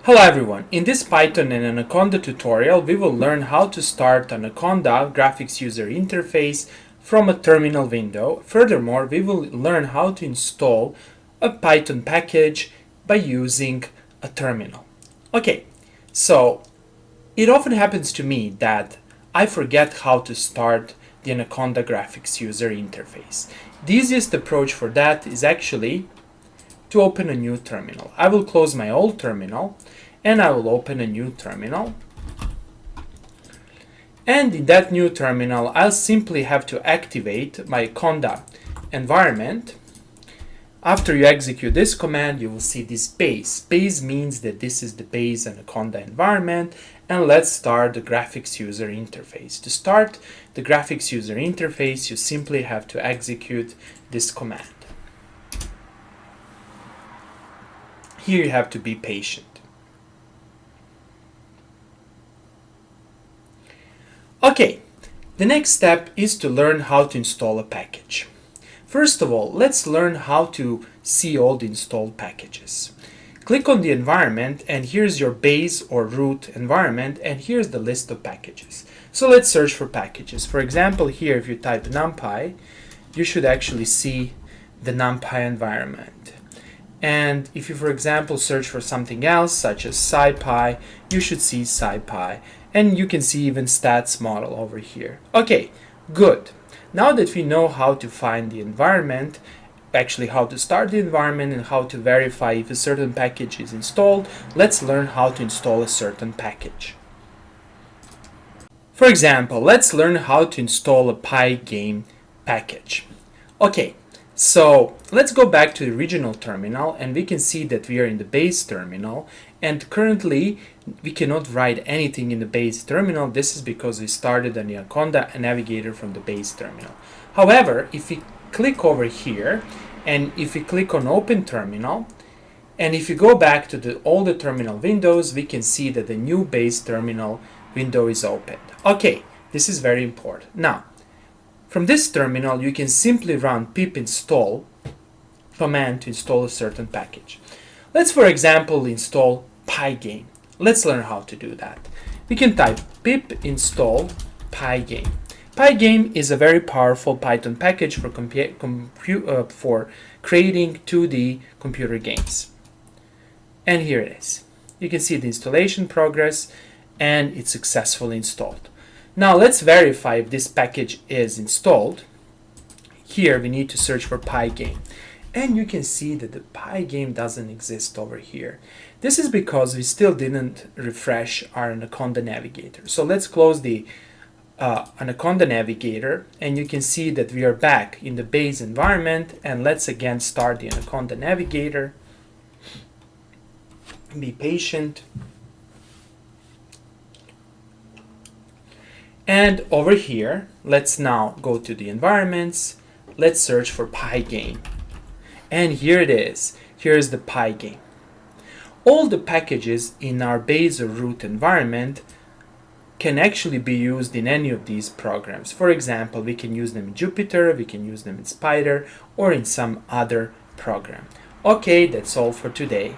Hello everyone, in this Python and Anaconda tutorial we will learn how to start Anaconda graphics user interface from a terminal window. Furthermore, we will learn how to install a Python package by using a terminal. Okay, so it often happens to me that I forget how to start the Anaconda graphics user interface. The easiest approach for that is actually to open a new terminal. I will close my old terminal and I will open a new terminal. And in that new terminal, I'll simply have to activate my Anaconda environment. After you execute this command, you will see this base. Base means that this is the base Anaconda environment, and let's start the graphics user interface. To start the graphics user interface, you simply have to execute this command. Here you have to be patient. Okay, the next step is to learn how to install a package. First of all, let's learn how to see all the installed packages. Click on the environment and here's your base or root environment and here's the list of packages. So let's search for packages. For example, here if you type NumPy, you should actually see the NumPy environment. And if you, for example, search for something else, such as SciPy, you should see SciPy. And you can see even stats model over here. Okay, good. Now that we know how to find the environment, actually how to start the environment and how to verify if a certain package is installed, let's learn how to install a certain package. For example, let's learn how to install a Pygame package. Okay. So let's go back to the original terminal and we can see that we are in the base terminal and currently we cannot write anything in the base terminal. This is because we started the Anaconda Navigator from the base terminal. However, if we click over here and if we click on Open Terminal and if you go back to all the terminal windows, we can see that the new base terminal window is opened. Okay, this is very important. Now, from this terminal, you can simply run pip install command to install a certain package. Let's, for example, install Pygame. Let's learn how to do that. We can type pip install Pygame. Pygame is a very powerful Python package for creating 2D computer games. And here it is. You can see the installation progress and it's successfully installed. Now let's verify if this package is installed. Here we need to search for Pygame. And you can see that the Pygame doesn't exist over here. This is because we still didn't refresh our Anaconda Navigator. So let's close the Anaconda Navigator and you can see that we are back in the base environment and let's again start the Anaconda Navigator. Be patient. And over here, let's now go to the environments. Let's search for Pygame. And here it is. Here is the Pygame. All the packages in our base or root environment can actually be used in any of these programs. For example, we can use them in Jupyter, we can use them in Spider, or in some other program. Okay, that's all for today.